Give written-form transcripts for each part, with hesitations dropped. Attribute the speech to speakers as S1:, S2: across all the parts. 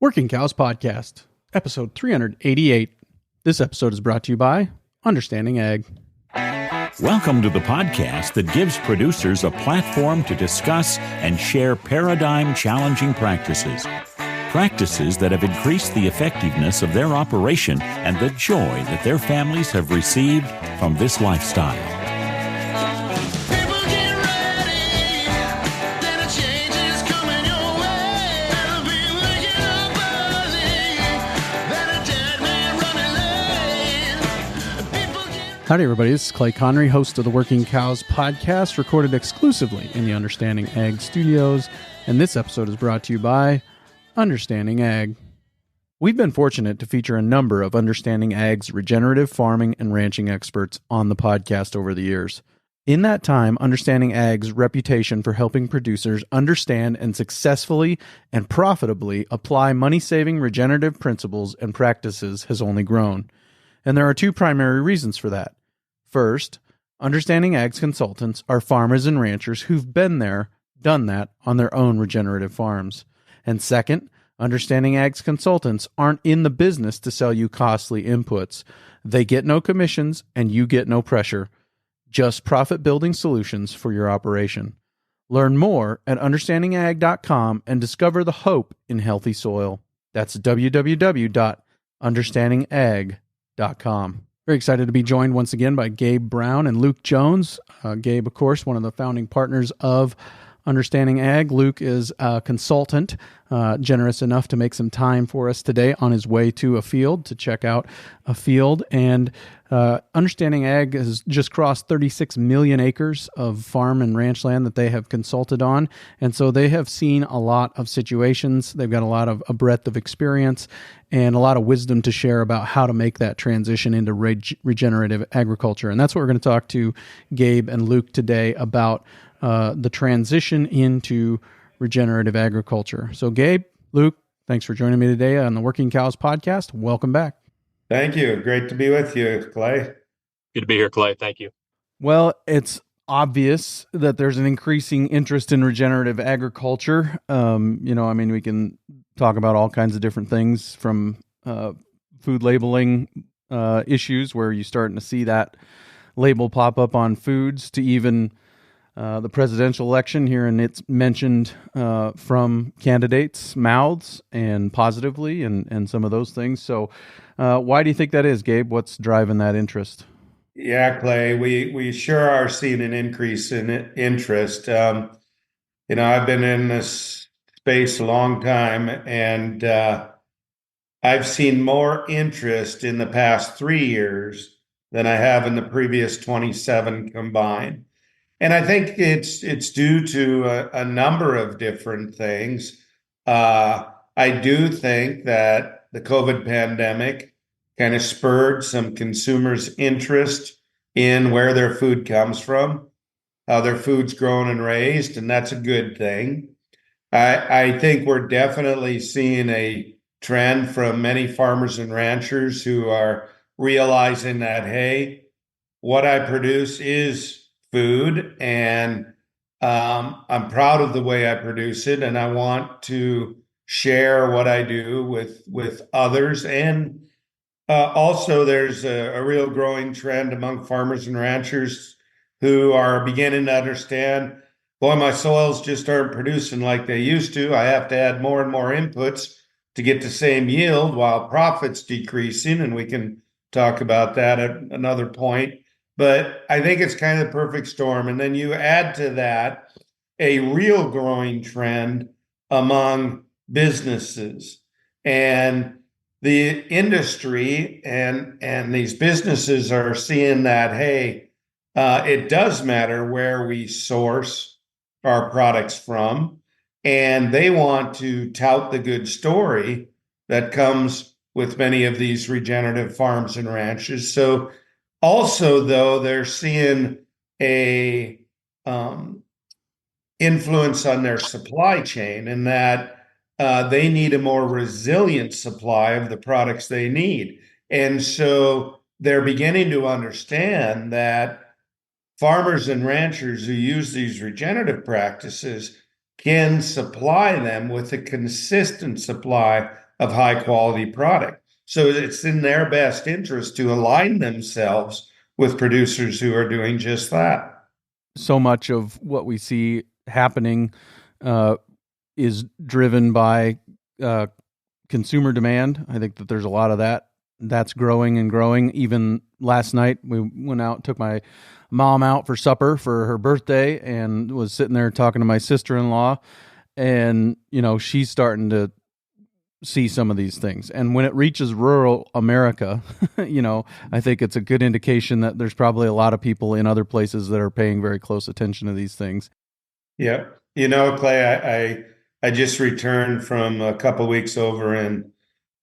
S1: Working Cows Podcast, episode 388. This episode is brought to you by Understanding Ag.
S2: Welcome to the podcast that gives producers a platform to discuss and share paradigm-challenging practices. Practices that have increased the effectiveness of their operation and the joy that their families have received from this lifestyle.
S1: Howdy, everybody. This is Clay Connery, host of the Working Cows Podcast, recorded exclusively in the Understanding Ag studios. And this episode is brought to you by Understanding Ag. We've been fortunate to feature a number of Understanding Ag's regenerative farming and ranching experts on the podcast over the years. In that time, Understanding Ag's reputation for helping producers understand and successfully and profitably apply money-saving regenerative principles and practices has only grown. And there are two primary reasons for that. First, Understanding Ag's consultants are farmers and ranchers who've been there, done that on their own regenerative farms. And second, Understanding Ag's consultants aren't in the business to sell you costly inputs. They get no commissions and you get no pressure, just profit-building solutions for your operation. Learn more at understandingag.com and discover the hope in healthy soil. That's www.understandingag.com. Very excited to be joined once again by Gabe Brown and Luke Jones. Gabe, of course, one of the founding partners of Understanding Ag. Luke is a consultant, generous enough to make some time for us today on his way to a field to check out a field. And Understanding Ag has just crossed 36 million acres of farm and ranch land that they have consulted on. And so they have seen a lot of situations. They've got a breadth of experience and a lot of wisdom to share about how to make that transition into regenerative agriculture. And that's what we're going to talk to Gabe and Luke today about, the transition into regenerative agriculture. So Gabe, Luke, thanks for joining me today on the Working Cows Podcast. Welcome back.
S3: Thank you. Great to be with you, Clay.
S4: Good to be here, Clay. Thank you.
S1: Well, it's obvious that there's an increasing interest in regenerative agriculture. We can talk about all kinds of different things from food labeling issues where you're starting to see that label pop up on foods to even the presidential election here, and it's mentioned from candidates' mouths and positively and some of those things. So why do you think that is, Gabe? What's driving that interest?
S3: Yeah, Clay, we sure are seeing an increase in interest. I've been in this space a long time, and I've seen more interest in the past 3 years than I have in the previous 27 combined. And I think it's due to a number of different things. I do think that the COVID pandemic kind of spurred some consumers' interest in where their food comes from, how their food's grown and raised, and that's a good thing. I think we're definitely seeing a trend from many farmers and ranchers who are realizing that, hey, what I produce is food, and I'm proud of the way I produce it, and I want to share what I do with others. And also, there's a real growing trend among farmers and ranchers who are beginning to understand, boy, my soils just aren't producing like they used to. I have to add more and more inputs to get the same yield while profits decreasing, and we can talk about that at another point. But I think it's kind of the perfect storm. And then you add to that a real growing trend among businesses. And the industry and these businesses are seeing that, hey, it does matter where we source our products from. And they want to tout the good story that comes with many of these regenerative farms and ranches. So also, though, they're seeing a influence on their supply chain in that they need a more resilient supply of the products they need. And so they're beginning to understand that farmers and ranchers who use these regenerative practices can supply them with a consistent supply of high quality product. So it's in their best interest to align themselves with producers who are doing just that.
S1: So much of what we see happening is driven by consumer demand. I think that there's a lot of that's growing and growing. Even last night, we went out, took my mom out for supper for her birthday, and was sitting there talking to my sister-in-law, and she's starting to see some of these things. And when it reaches rural America, I think it's a good indication that there's probably a lot of people in other places that are paying very close attention to these things.
S3: Yeah. Clay, I just returned from a couple of weeks over in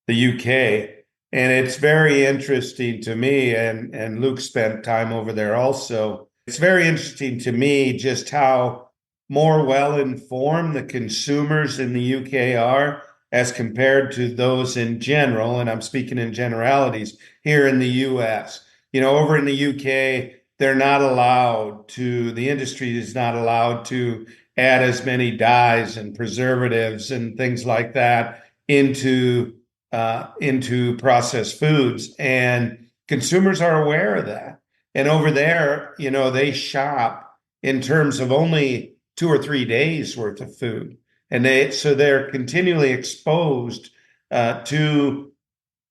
S3: the UK, and it's very interesting to me, and Luke spent time over there also. It's very interesting to me just how more well-informed the consumers in the UK are as compared to those in general, and I'm speaking in generalities, here in the US. Over in the UK, the industry is not allowed to add as many dyes and preservatives and things like that into processed foods, and consumers are aware of that. And over there, they shop in terms of only 2 or 3 days worth of food, and they're continually exposed to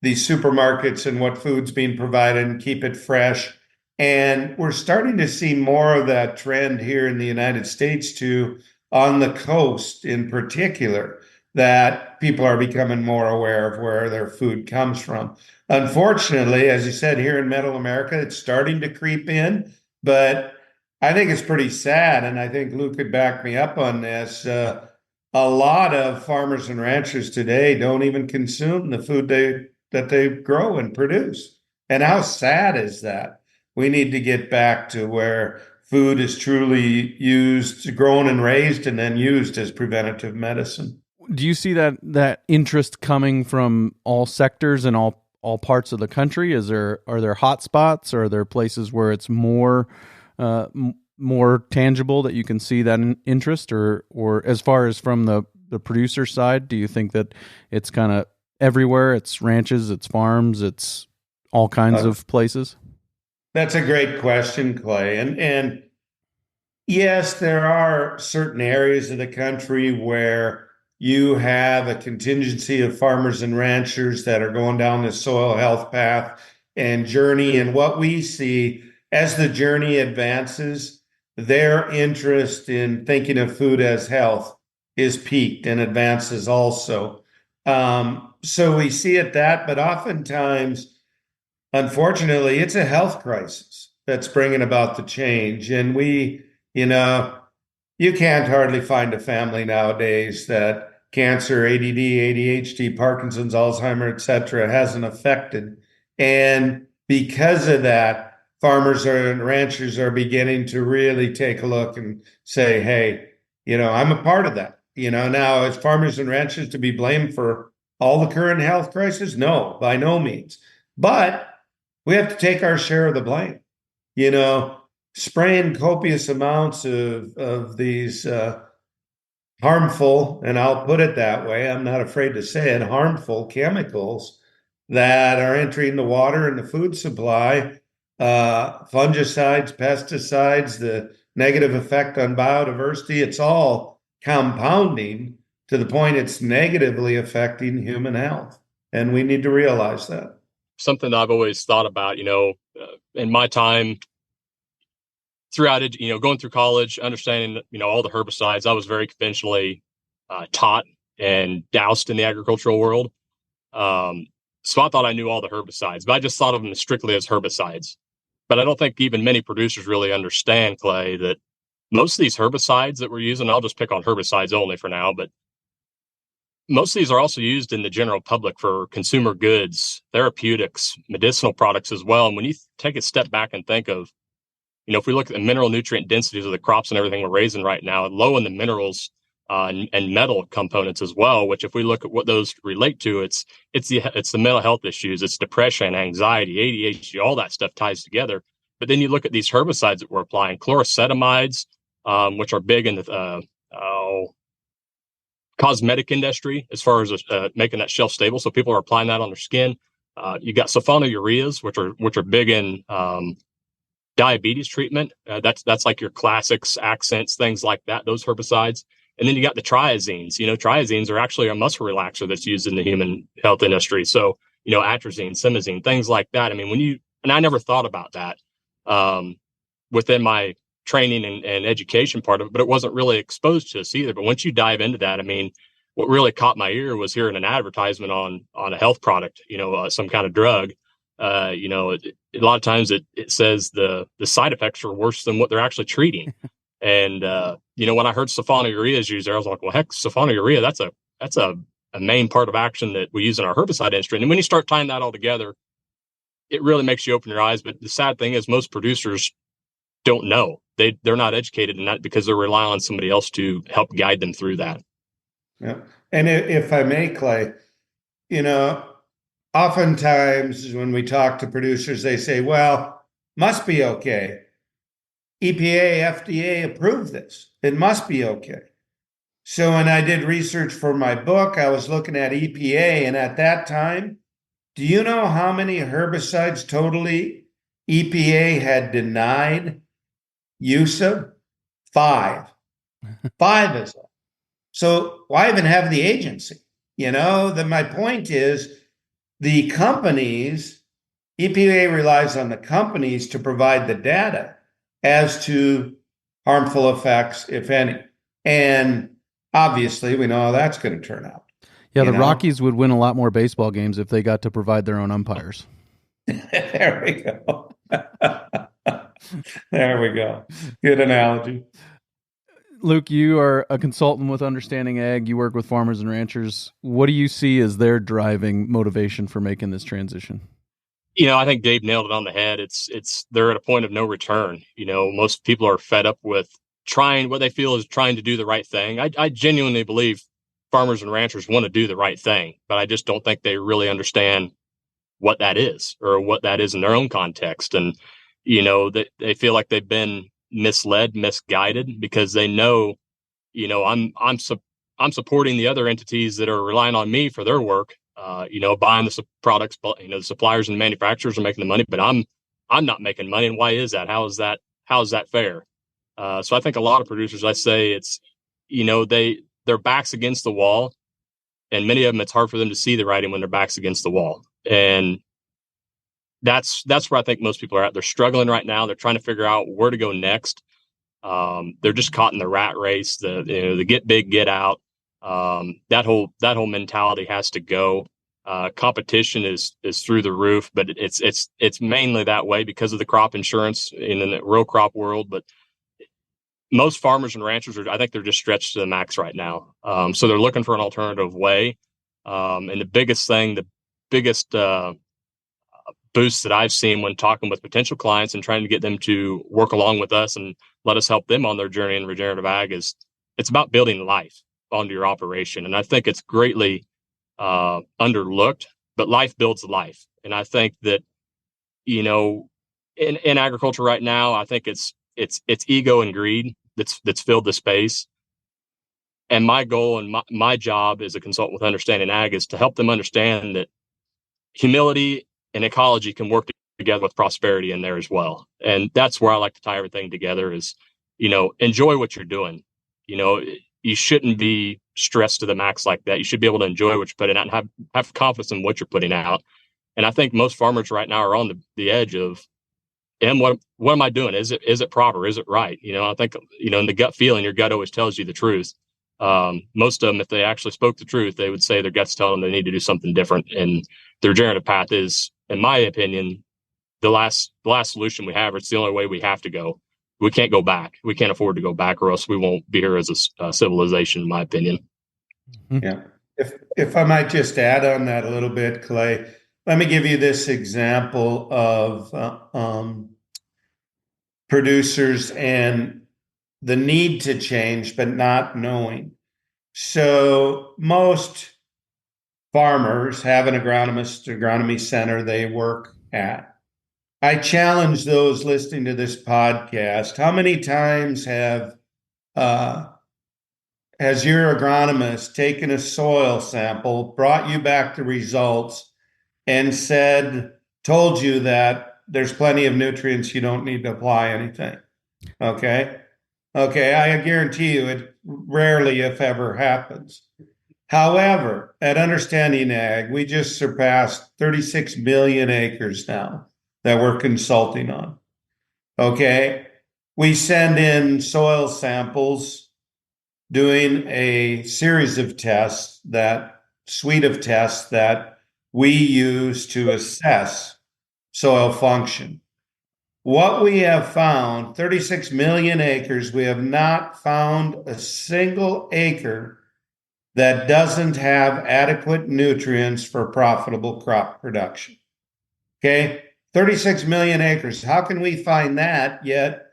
S3: these supermarkets and what food's being provided and keep it fresh. And we're starting to see more of that trend here in the United States too, on the coast in particular, that people are becoming more aware of where their food comes from. Unfortunately, as you said, here in Middle America, it's starting to creep in, but I think it's pretty sad, and I think Luke could back me up on this. A lot of farmers and ranchers today don't even consume the food that they grow and produce. And how sad is that? We need to get back to where food is truly used, grown and raised, and then used as preventative medicine.
S1: Do you see that interest coming from all sectors and all parts of the country? Are there hot spots, or are there places where it's more tangible that you can see that interest, or as far as from the producer side, do you think that it's kind of everywhere? It's ranches, it's farms, it's all kinds of places?
S3: That's a great question, Clay. And yes, there are certain areas of the country where you have a contingency of farmers and ranchers that are going down the soil health path and journey. And what we see as the journey advances, their interest in thinking of food as health is piqued and advances also. So we see it that, but oftentimes, unfortunately, it's a health crisis that's bringing about the change. And you can't hardly find a family nowadays that cancer, ADD, ADHD, Parkinson's, Alzheimer's, etc., hasn't affected. And because of that, farmers and ranchers are beginning to really take a look and say, hey, I'm a part of that. Now, as farmers and ranchers to be blamed for all the current health crisis? No, by no means. But we have to take our share of the blame. Spraying copious amounts of these harmful, and I'll put it that way, I'm not afraid to say it, harmful chemicals that are entering the water and the food supply, fungicides, pesticides, the negative effect on biodiversity, it's all compounding to the point it's negatively affecting human health. And we need to realize that.
S4: Something that I've always thought about, in my time throughout it, going through college, understanding, all the herbicides, I was very conventionally taught and doused in the agricultural world. So I thought I knew all the herbicides, but I just thought of them strictly as herbicides. But I don't think even many producers really understand, Clay, that most of these herbicides that we're using, I'll just pick on herbicides only for now, but most of these are also used in the general public for consumer goods, therapeutics, medicinal products as well. And when you take a step back and think of, if we look at the mineral nutrient densities of the crops and everything we're raising right now, low in the minerals and metal components as well, which if we look at what those relate to, it's the mental health issues, it's depression, anxiety, ADHD, all that stuff ties together. But then you look at these herbicides that we're applying, chloracetamides, which are big in the cosmetic industry as far as making that shelf stable. So people are applying that on their skin. You got sulfonylureas, which are big in diabetes treatment. That's like your classics, accents, things like that, those herbicides. And then you got the triazines. Triazines are actually a muscle relaxer that's used in the human health industry. So, atrazine, simazine, things like that. I mean, and I never thought about that within my training and education part of it, but it wasn't really exposed to us either. But once you dive into that, I mean, what really caught my ear was hearing an advertisement on a health product, some kind of drug. A lot of times it says the side effects are worse than what they're actually treating. And, when I heard sulfonylureas used there, I was like, well, heck, sulfonylurea, that's a main part of action that we use in our herbicide industry. And when you start tying that all together, it really makes you open your eyes. But the sad thing is most producers don't know. They're not educated in that because they're relying on somebody else to help guide them through that.
S3: Yeah. And if I may, Clay, oftentimes when we talk to producers, they say, well, must be okay. EPA, FDA approved this. It must be okay. So when I did research for my book, I was looking at EPA, and at that time, do you know how many herbicides totally EPA had denied use of? 5. 5 is all. So why even have the agency? My point is the companies, EPA relies on the companies to provide the data as to harmful effects, if any. And obviously, we know how that's going to turn out.
S1: Yeah, the Rockies would win a lot more baseball games if they got to provide their own umpires.
S3: There we go. There we go. Good analogy.
S1: Luke, you are a consultant with Understanding Ag. You work with farmers and ranchers. What do you see as their driving motivation for making this transition?
S4: I think Gabe nailed it on the head. They're at a point of no return. Most people are fed up with trying what they feel is trying to do the right thing. I genuinely believe farmers and ranchers want to do the right thing, but I just don't think they really understand what that is or what that is in their own context. And, that they feel like they've been misled, misguided because they know, I'm supporting the other entities that are relying on me for their work. Buying the products, but the suppliers and manufacturers are making the money, but I'm not making money. And why is that? How is that fair? So I think a lot of producers, I say it's, their backs against the wall, and many of them, it's hard for them to see the writing when their backs against the wall. And that's where I think most people are at. They're struggling right now. They're trying to figure out where to go next. They're just caught in the rat race, the get big, get out. That whole mentality has to go. Competition is through the roof, but it's mainly that way because of the crop insurance in the row crop world. But most farmers and ranchers I think they're just stretched to the max right now. So they're looking for an alternative way. And the biggest boost that I've seen when talking with potential clients and trying to get them to work along with us and let us help them on their journey in regenerative ag is it's about building life onto your operation. And I think it's greatly underlooked, but life builds life. And I think that, in agriculture right now, I think it's ego and greed that's filled the space. And my goal and my job as a consultant with Understanding Ag is to help them understand that humility and ecology can work together with prosperity in there as well. And that's where I like to tie everything together is, enjoy what you're doing. You shouldn't be stressed to the max like that. You should be able to enjoy what you're putting out and have confidence in what you're putting out. And I think most farmers right now are on the edge of, and what am I doing? Is it proper? Is it right? I think, in the gut feeling, your gut always tells you the truth. Most of them, if they actually spoke the truth, they would say their guts tell them they need to do something different. And the regenerative path is, in my opinion, the last solution we have. It's the only way we have to go. We can't go back. We can't afford to go back, or else we won't be here as a civilization, in my opinion.
S3: Yeah. If I might just add on that a little bit, Clay, let me give you this example of producers and the need to change, but not knowing. So most farmers have an agronomy center they work at. I challenge those listening to this podcast. How many times have has your agronomist taken a soil sample, brought you back the results, and told you that there's plenty of nutrients, you don't need to apply anything? Okay. Okay. I guarantee you it rarely, if ever, happens. However, at Understanding Ag, we just surpassed 36 million acres now that we're consulting on. Okay. We send in soil samples doing a series of tests, that suite of tests that we use to assess soil function. What we have found, 36 million acres, we have not found a single acre that doesn't have adequate nutrients for profitable crop production. Okay, 36 million acres. How can we find that, yet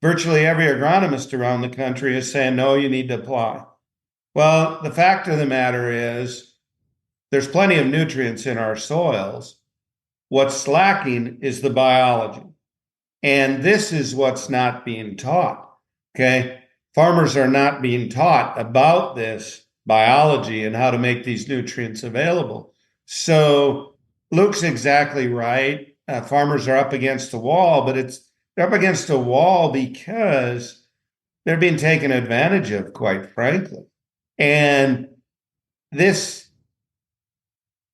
S3: virtually every agronomist around the country is saying, no, you need to apply? Well, the fact of the matter is there's plenty of nutrients in our soils. What's lacking is the biology. And this is what's not being taught. Okay, farmers are not being taught about this biology and how to make these nutrients available. So Luke's exactly right. Farmers are up against the wall, but they're up against a wall because they're being taken advantage of, quite frankly. And this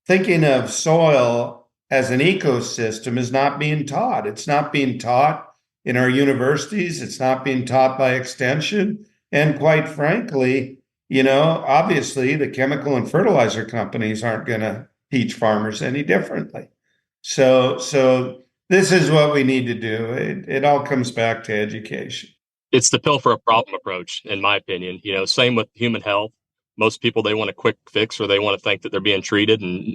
S3: thinking of soil as an ecosystem is not being taught. It's not being taught in our universities. It's not being taught by extension. And quite frankly, obviously the chemical and fertilizer companies aren't going to teach farmers any differently. So this is what we need to do. It all comes back to education.
S4: It's the pill for a problem approach, in my opinion. Same with human health. Most people, they want a quick fix, or they want to think that they're being treated and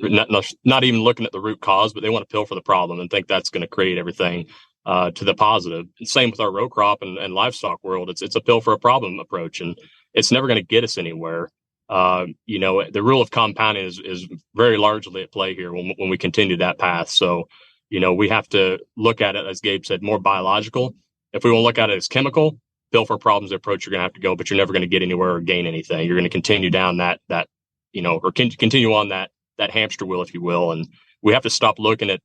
S4: not even looking at the root cause, but they want a pill for the problem and think that's going to create everything to the positive. And same with our row crop and livestock world. It's a pill for a problem approach, and it's never going to get us anywhere. The rule of compounding is very largely at play here when we continue that path. So, we have to look at it, as Gabe said, more biological. If we want to look at it as chemical, pill for problems approach, you're going to have to go, but you're never going to get anywhere or gain anything. You're going to continue down that or continue on that hamster wheel, if you will. And we have to stop looking at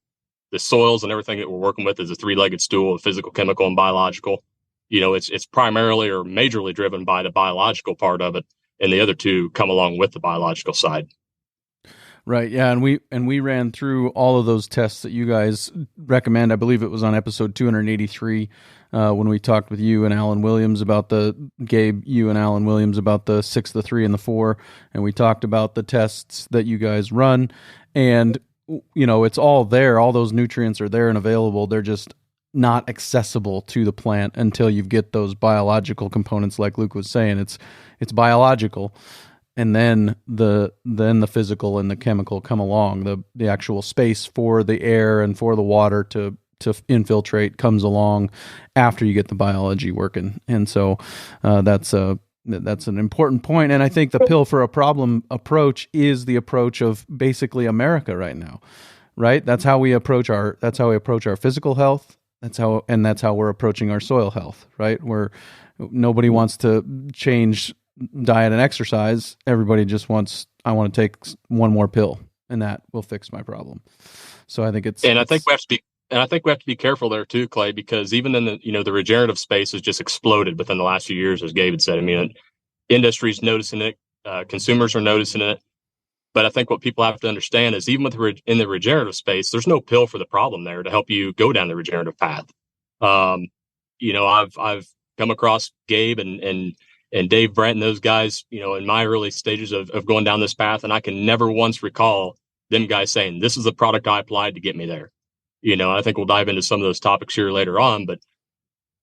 S4: the soils and everything that we're working with as a three-legged stool of physical, chemical, and biological. It's primarily or majorly driven by the biological part of it, and the other two come along with the biological side.
S1: Right. Yeah. And we ran through all of those tests that you guys recommend. I believe it was on episode 283 when we talked with you and Alan Williams about you and Alan Williams about the 6, the 3, and the 4. And we talked about the tests that you guys run. And, it's all there. All those nutrients are there and available. They're just not accessible to the plant until you get those biological components, like Luke was saying. It's biological. And then the physical and the chemical come along. The actual space for the air and for the water to infiltrate comes along after you get the biology working. And so that's an important point. And I think the pill for a problem approach is the approach of basically America right now, right? That's how we approach our physical health. That's how we're approaching our soil health, right? Nobody wants to change diet and exercise. Everybody just wants, I want to take one more pill and that will fix my problem. So I think I think we have to be careful there too, Clay, because even in the regenerative space has just exploded within the last few years, as Gabe had said. I mean, industry's noticing it, consumers are noticing it. But I think what people have to understand is even in the regenerative space, there's no pill for the problem there to help you go down the regenerative path. I've come across Gabe and Dave Brent and those guys, in my early stages of going down this path. And I can never once recall them guys saying, this is the product I applied to get me there. I think we'll dive into some of those topics here later on, but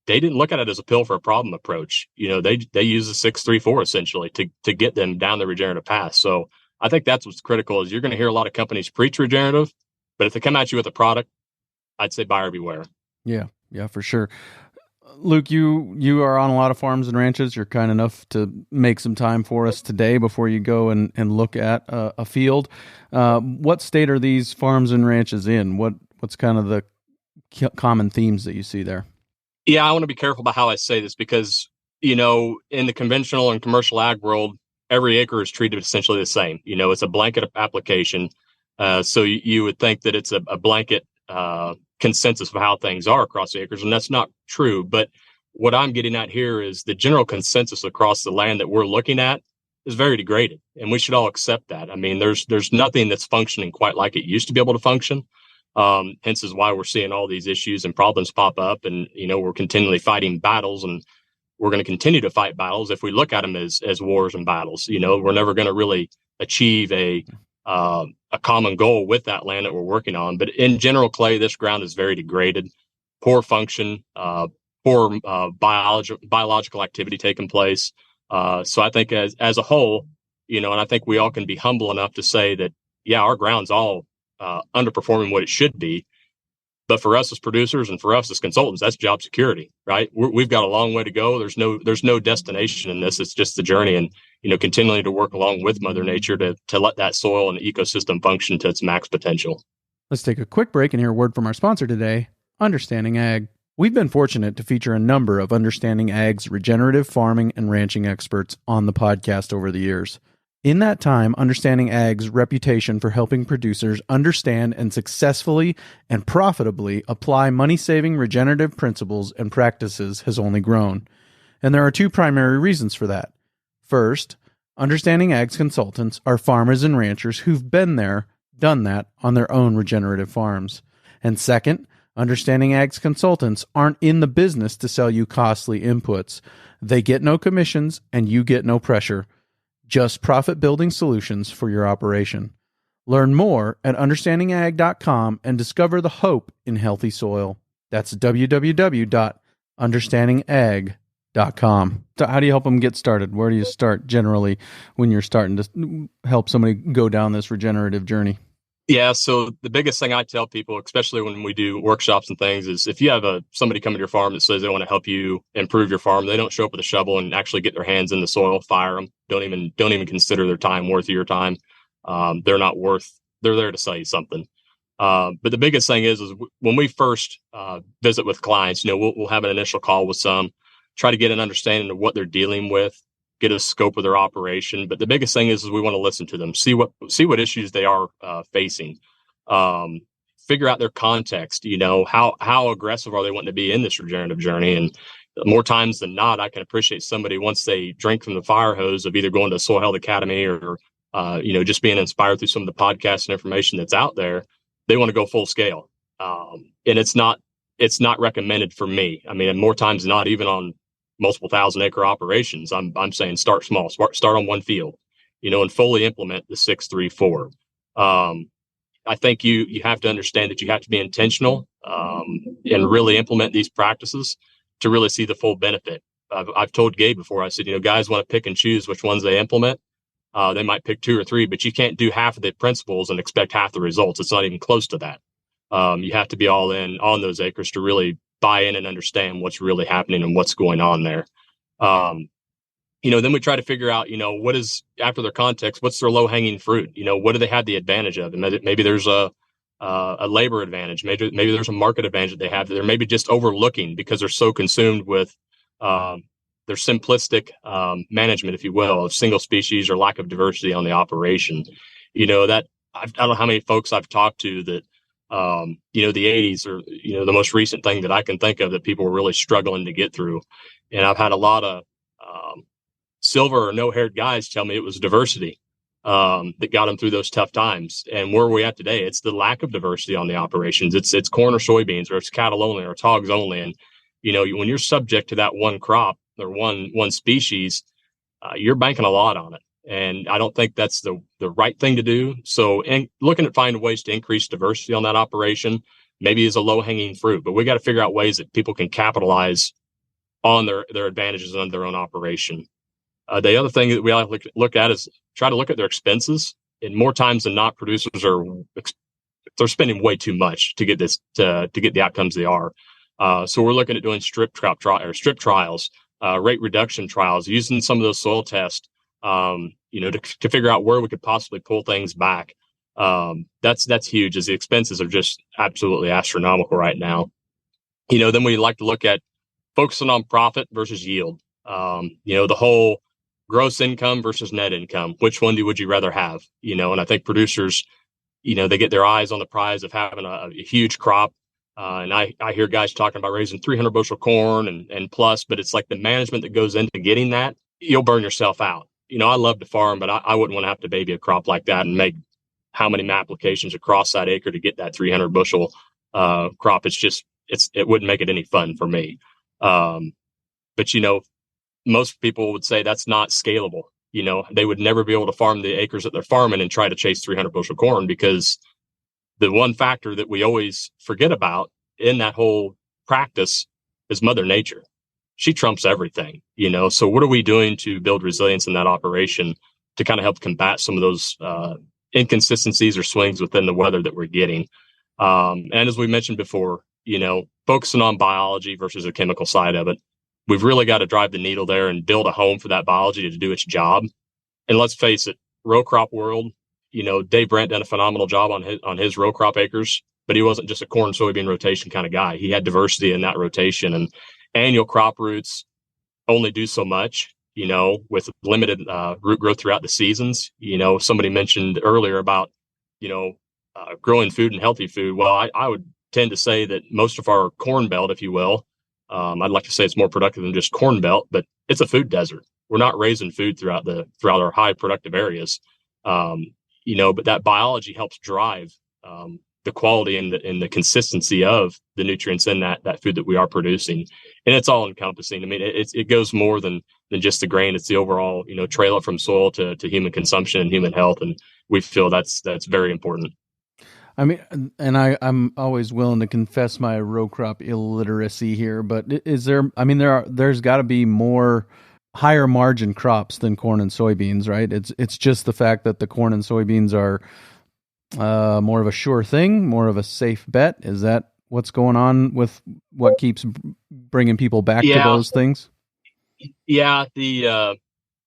S1: they didn't look at it as a pill for a problem approach. They use the 6-3-4 essentially to get them down the regenerative path. So I think that's what's critical is you're going to hear a lot of companies preach regenerative, but if they come at you with a product, I'd say buyer beware. Yeah, for sure. Luke, you are on a lot of farms and ranches. You're kind enough to make some time for us today before you go and look at a field. What state are these farms and ranches in? What's kind of the common themes that you see there?
S4: Yeah, I want to be careful about how I say this because in the conventional and commercial ag world, every acre is treated essentially the same. It's a blanket application. So you would think that it's a blanket consensus of how things are across the acres, and that's not true. But what I'm getting at here is the general consensus across the land that we're looking at is very degraded, and we should all accept that. I mean, there's nothing that's functioning quite like it used to be able to function. Hence is why we're seeing all these issues and problems pop up, and we're continually fighting battles, and we're going to continue to fight battles if we look at them as wars and battles. We're never going to really achieve a common goal with that land that we're working on. But in general, Clay, this ground is very degraded, poor function, poor biological activity taking place. So I think as a whole, and I think we all can be humble enough to say that, yeah, our ground's all underperforming what it should be. But for us as producers and for us as consultants, that's job security, right? We've got a long way to go. There's no destination in this. It's just the journey, and continuing to work along with Mother Nature to let that soil and ecosystem function to its max potential.
S1: Let's take a quick break and hear a word from our sponsor today, Understanding Ag. We've been fortunate to feature a number of Understanding Ag's regenerative farming and ranching experts on the podcast over the years. In that time, Understanding Ag's reputation for helping producers understand and successfully and profitably apply money-saving regenerative principles and practices has only grown. And there are two primary reasons for that. First, Understanding Ag's consultants are farmers and ranchers who've been there, done that on their own regenerative farms. And second, Understanding Ag's consultants aren't in the business to sell you costly inputs. They get no commissions and you get no pressure. Just profit-building solutions for your operation. Learn more at understandingag.com and discover the hope in healthy soil. That's www.understandingag.com. So how do you help them get started? Where do you start generally when you're starting to help somebody go down this regenerative journey?
S4: Yeah, so the biggest thing I tell people, especially when we do workshops and things, is if you have somebody come to your farm that says they want to help you improve your farm, they don't show up with a shovel and actually get their hands in the soil, fire them. Don't even consider their time worth of your time. They're not worth. They're there to sell you something. But the biggest thing is when we first visit with clients, we'll have an initial call with some, try to get an understanding of what they're dealing with, get a scope of their operation. But the biggest thing is we want to listen to them, see what issues they are facing, figure out their context, how aggressive are they wanting to be in this regenerative journey. And more times than not, I can appreciate somebody once they drink from the fire hose of either going to Soil Health Academy or, just being inspired through some of the podcasts and information that's out there, they want to go full scale. And it's not recommended for me. I mean, more times than not, even on multiple 1,000-acre operations, I'm saying start small, start on one field, and fully implement the 6-3-4. I think you have to understand that you have to be intentional and really implement these practices to really see the full benefit. I've told Gabe before, I said, guys want to pick and choose which ones they implement. They might pick 2 or 3, but you can't do half of the principles and expect half the results. It's not even close to that. You have to be all in on those acres to really buy in and understand what's really happening and what's going on there. Then we try to figure out, what is, after their context, what's their low hanging fruit? What do they have the advantage of? And maybe there's a labor advantage. Maybe there's a market advantage that they have that they're maybe just overlooking because they're so consumed with their simplistic management, if you will, of single species or lack of diversity on the operation. That I don't know how many folks I've talked to that, the 80s or, the most recent thing that I can think of that people were really struggling to get through. And I've had a lot of silver or no-haired guys tell me it was diversity that got them through those tough times. And where are we at today? It's the lack of diversity on the operations. It's corn or soybeans, or it's cattle only, or it's hogs only. And, when you're subject to that one crop or one species, you're banking a lot on it. And I don't think that's the right thing to do. So, and looking at finding ways to increase diversity on that operation maybe is a low hanging fruit, but we got to figure out ways that people can capitalize on their advantages on their own operation. The other thing that we look at is try to look at their expenses. And more times than not, producers they're spending way too much to get this to get the outcomes they are. So we're looking at doing strip trials, rate reduction trials, using some of those soil tests, to figure out where we could possibly pull things back. That's huge, as the expenses are just absolutely astronomical right now. Then we like to look at focusing on profit versus yield. The whole gross income versus net income, which one would you rather have? And I think producers, they get their eyes on the prize of having a huge crop. And I hear guys talking about raising 300 bushel corn and plus, but it's like the management that goes into getting that, you'll burn yourself out. I love to farm, but I wouldn't want to have to baby a crop like that and make how many applications across that acre to get that 300 bushel crop. It wouldn't make it any fun for me. But most people would say that's not scalable. They would never be able to farm the acres that they're farming and try to chase 300 bushel corn, because the one factor that we always forget about in that whole practice is Mother Nature. She trumps everything, So what are we doing to build resilience in that operation to kind of help combat some of those inconsistencies or swings within the weather that we're getting? And as we mentioned before, focusing on biology versus the chemical side of it, we've really got to drive the needle there and build a home for that biology to do its job. And let's face it, row crop world, Dave Brandt done a phenomenal job on his row crop acres, but he wasn't just a corn soybean rotation kind of guy. He had diversity in that rotation, and annual crop roots only do so much, with limited root growth throughout the seasons. Somebody mentioned earlier about, growing food and healthy food. Well, I would tend to say that most of our corn belt, if you will, I'd like to say it's more productive than just corn belt, but it's a food desert. We're not raising food throughout our high productive areas. But that biology helps drive the quality and the consistency of the nutrients in that food that we are producing. And it's all encompassing. I mean, it goes more than just the grain. It's the overall, trailer from soil to human consumption and human health. And we feel that's very important.
S1: I mean, and I'm always willing to confess my row crop illiteracy here, but there's got to be more higher margin crops than corn and soybeans, right? It's just the fact that the corn and soybeans are more of a sure thing, more of a safe bet. Is that what's going on with what keeps bringing people back to those things?
S4: Yeah, the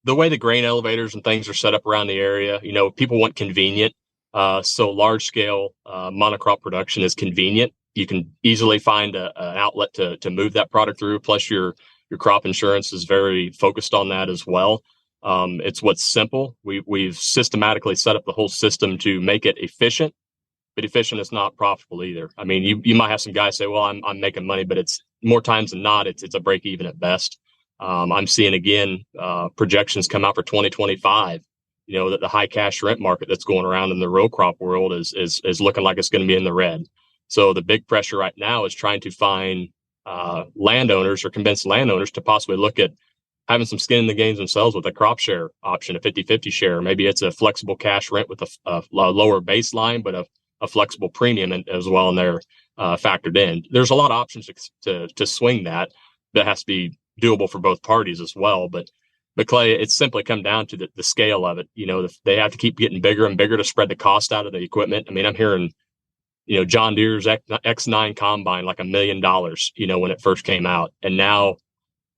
S4: way the grain elevators and things are set up around the area, people want convenient. So large scale monocrop production is convenient. You can easily find an outlet to move that product through. Plus, your crop insurance is very focused on that as well. It's what's simple. We've systematically set up the whole system to make it efficient, but efficient is not profitable either. I mean, you might have some guys say, "Well, I'm making money," but it's more times than not, it's a break even at best. I'm seeing again projections come out for 2025. That the high cash rent market that's going around in the row crop world is looking like it's going to be in the red. So the big pressure right now is trying to find landowners or convince landowners to possibly look at having some skin in the game themselves with a crop share option, a 50-50 share. Maybe it's a flexible cash rent with a lower baseline, but a flexible premium as well in there factored in. There's a lot of options to swing that has to be doable for both parties as well. But Clay, it's simply come down to the scale of it. They have to keep getting bigger and bigger to spread the cost out of the equipment. I mean, I'm hearing, John Deere's X9 combine like $1 million, when it first came out. And now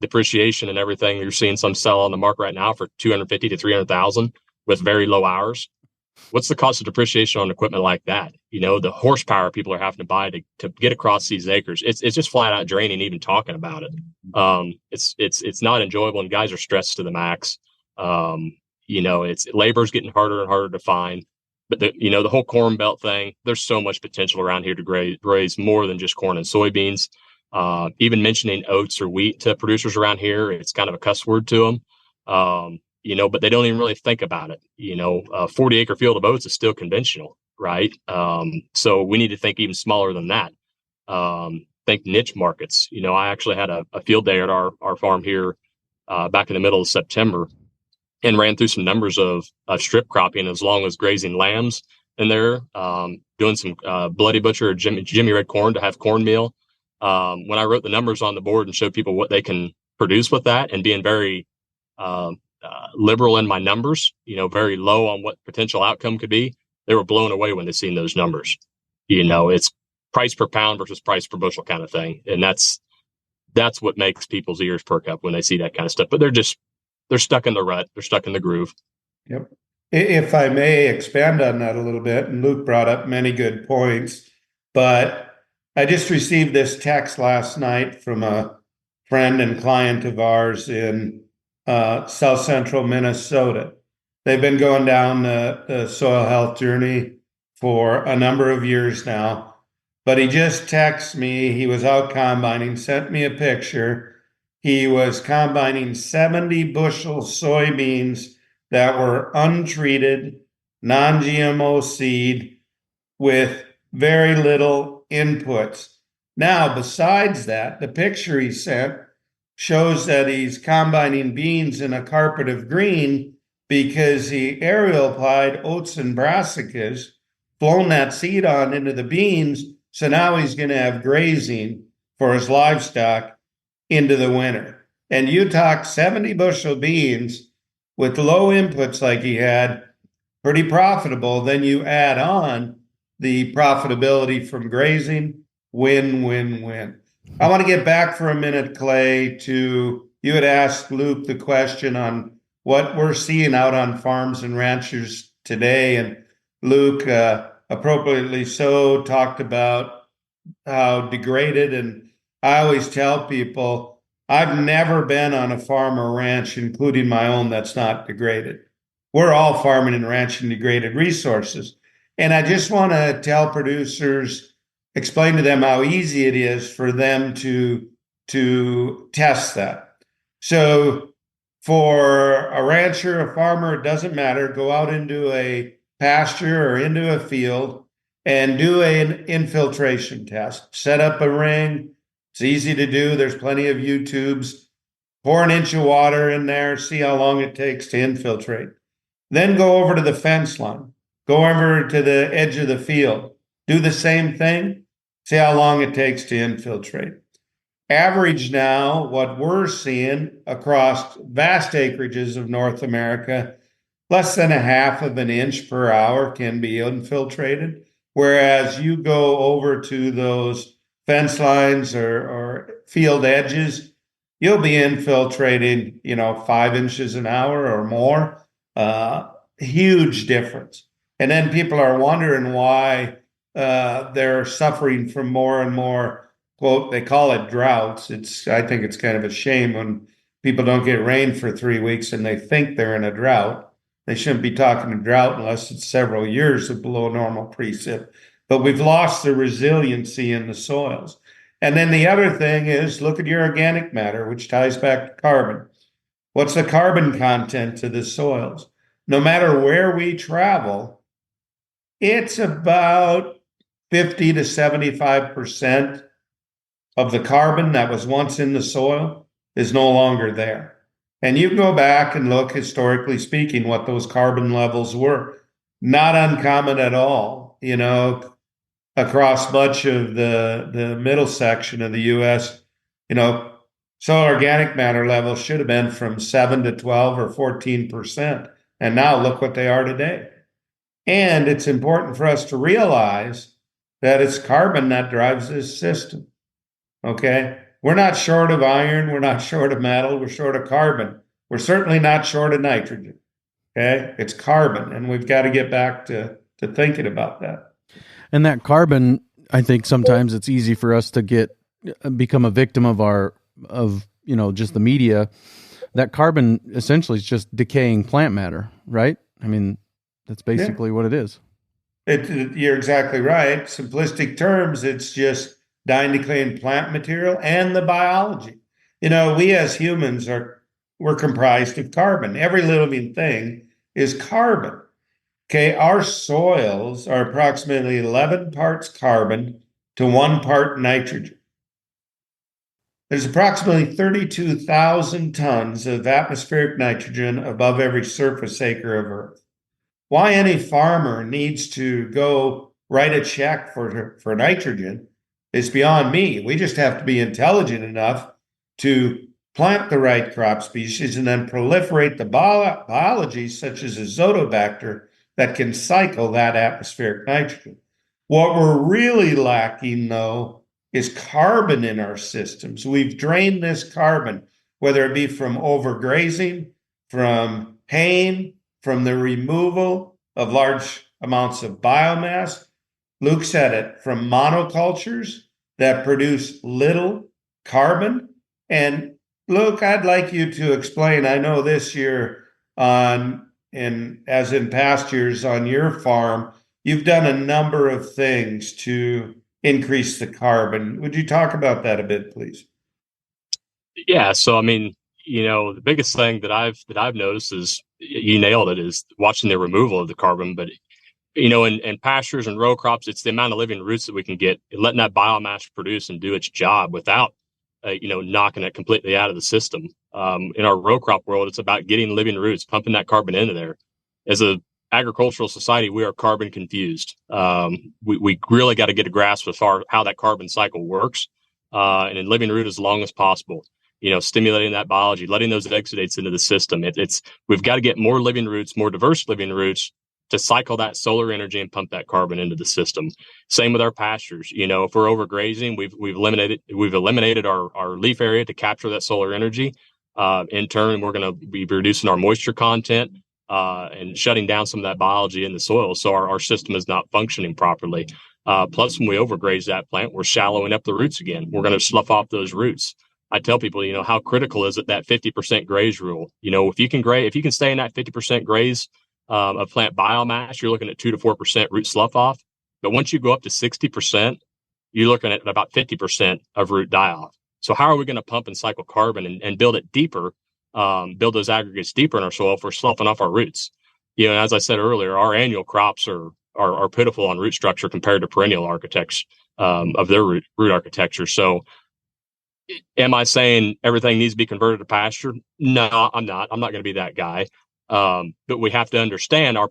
S4: depreciation and everything, you're seeing some sell on the market right now for 250 to 300,000 with very low hours. What's the cost of depreciation on equipment like that? The horsepower people are having to buy to get across these acres. It's just flat out draining even talking about it. It's not enjoyable, and guys are stressed to the max. Labor's getting harder and harder to find. But the whole corn belt thing, there's so much potential around here to raise more than just corn and soybeans. Even mentioning oats or wheat to producers around here, it's kind of a cuss word to them. But they don't even really think about it. A 40 acre field of oats is still conventional, right? So we need to think even smaller than that. Think niche markets. I actually had a field day at our farm here back in the middle of September and ran through some numbers of strip cropping as long as grazing lambs in there, doing some Bloody Butcher or Jimmy Red corn to have cornmeal. When I wrote the numbers on the board and showed people what they can produce with that, and being very liberal in my numbers, very low on what potential outcome could be, they were blown away when they seen those numbers. It's price per pound versus price per bushel kind of thing. And that's what makes people's ears perk up when they see that kind of stuff. But they're stuck in the rut. They're stuck in the groove.
S3: Yep. If I may expand on that a little bit, and Luke brought up many good points, but I just received this text last night from a friend and client of ours in south central Minnesota. They've been going down the soil health journey for a number of years now. But he just texted me. He was out combining, sent me a picture. He was combining 70 bushel soybeans that were untreated, non-GMO seed with very little inputs. Now, besides that, the picture he sent shows that he's combining beans in a carpet of green because he aerial applied oats and brassicas, flown that seed on into the beans. So now he's going to have grazing for his livestock into the winter. And you talk 70 bushel beans with low inputs like he had, pretty profitable. Then you add on the profitability from grazing, win, win, win. I want to get back for a minute, Clay, to you had asked Luke the question on what we're seeing out on farms and ranchers today. And Luke, appropriately so, talked about how degraded. And I always tell people, I've never been on a farm or ranch, including my own, that's not degraded. We're all farming and ranching degraded resources. And I just want to tell producers, explain to them how easy it is for them to test that. So for a rancher, a farmer, it doesn't matter, go out into a pasture or into a field and do an infiltration test. Set up a ring. It's easy to do. There's plenty of YouTubes. Pour an inch of water in there, see how long it takes to infiltrate. Then go over to the fence line. Go over to the edge of the field. Do the same thing. See how long it takes to infiltrate. Average now, what we're seeing across vast acreages of North America, less than a half of an inch per hour can be infiltrated. Whereas you go over to those fence lines or field edges, you'll be infiltrating, 5 inches an hour or more. Huge difference. And then people are wondering why they're suffering from more and more, quote, they call it droughts. I think it's kind of a shame when people don't get rain for 3 weeks and they think they're in a drought. They shouldn't be talking a drought unless it's several years of below normal precip. But we've lost the resiliency in the soils. And then the other thing is look at your organic matter, which ties back to carbon. What's the carbon content to the soils? No matter where we travel, it's about 50 to 75% of the carbon that was once in the soil is no longer there. And you can go back and look, historically speaking, what those carbon levels were. Not uncommon at all, across much of the middle section of the U.S., soil organic matter levels should have been from 7 to 12 or 14%. And now look what they are today. And it's important for us to realize that it's carbon that drives this system. Okay? We're not short of iron. We're not short of metal. We're short of carbon. We're certainly not short of nitrogen. Okay? It's carbon. And we've got to get back to thinking about that.
S1: And that carbon, I think sometimes it's easy for us to become a victim of just the media. That carbon essentially is just decaying plant matter, right? I mean, that's basically what it is.
S3: You're exactly right. Simplistic terms, it's just dying, decaying plant material and the biology. We as humans we're comprised of carbon. Every living thing is carbon. Okay, our soils are approximately 11 parts carbon to 1 part nitrogen. There's approximately 32,000 tons of atmospheric nitrogen above every surface acre of Earth. Why any farmer needs to go write a check for nitrogen is beyond me. We just have to be intelligent enough to plant the right crop species and then proliferate the biology such as azotobacter that can cycle that atmospheric nitrogen. What we're really lacking, though, is carbon in our systems. We've drained this carbon, whether it be from overgrazing, from haying, from the removal of large amounts of biomass. Luke said it, from monocultures that produce little carbon And Luke, I'd like you to explain. I know this year as in past years on your farm, you've done a number of things to increase the carbon. Would you talk about that a bit, please?
S4: Yeah. So, I mean, the biggest thing that I've noticed is, you nailed it, is watching the removal of the carbon. But, in pastures and row crops, it's the amount of living roots that we can get, and letting that biomass produce and do its job without, knocking it completely out of the system. In our row crop world, it's about getting living roots, pumping that carbon into there. As a agricultural society, we are carbon confused. We really got to get a grasp of how that carbon cycle works, and in living root as long as possible. Stimulating that biology, letting those exudates into the system. We've got to get more living roots, more diverse living roots, to cycle that solar energy and pump that carbon into the system. Same with our pastures. If we're overgrazing, we've eliminated our leaf area to capture that solar energy. In turn, we're going to be reducing our moisture content and shutting down some of that biology in the soil, so our system is not functioning properly. Plus, when we overgraze that plant, we're shallowing up the roots again. We're going to slough off those roots. I tell people, how critical is it, that 50% graze rule? If you can stay in that 50% graze of plant biomass, you're looking at 2 to 4% root slough off. But once you go up to 60%, you're looking at about 50% of root die off. So how are we going to pump and cycle carbon and build it deeper, build those aggregates deeper in our soil if we're sloughing off our roots? As I said earlier, our annual crops are pitiful on root structure compared to perennial architects of their root architecture. So, am I saying everything needs to be converted to pasture? No, I'm not. I'm not going to be that guy. But we have to understand our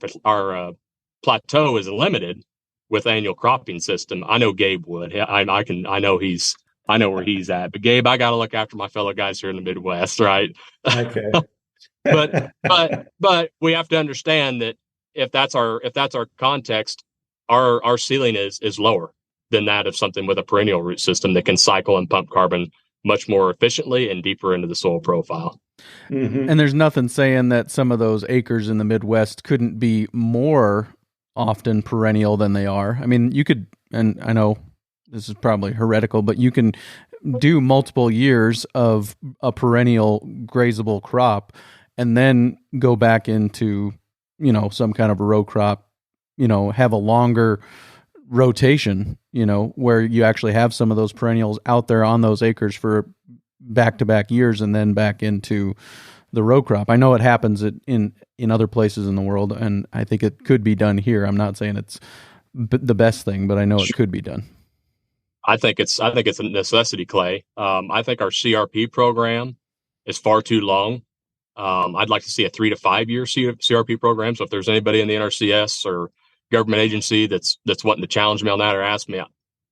S4: plateau is limited with annual cropping system. I know Gabe would. I know where he's at. But Gabe, I got to look after my fellow guys here in the Midwest, right?
S3: Okay.
S4: but we have to understand that if that's our context, our ceiling is lower than that of something with a perennial root system that can cycle and pump carbon much more efficiently and deeper into the soil profile.
S1: Mm-hmm. And there's nothing saying that some of those acres in the Midwest couldn't be more often perennial than they are. I mean, you could, and I know this is probably heretical, but you can do multiple years of a perennial grazable crop and then go back into, some kind of a row crop, have a longer rotation, where you actually have some of those perennials out there on those acres for back-to-back years and then back into the row crop. I know it happens in other places in the world, and I think it could be done here. I'm not saying it's the best thing, but I know it could be done.
S4: I think it's a necessity, Clay. I think our CRP program is far too long. I'd like to see a 3 to 5 year CRP program. So if there's anybody in the NRCS or government agency that's wanting to challenge me on that or ask me,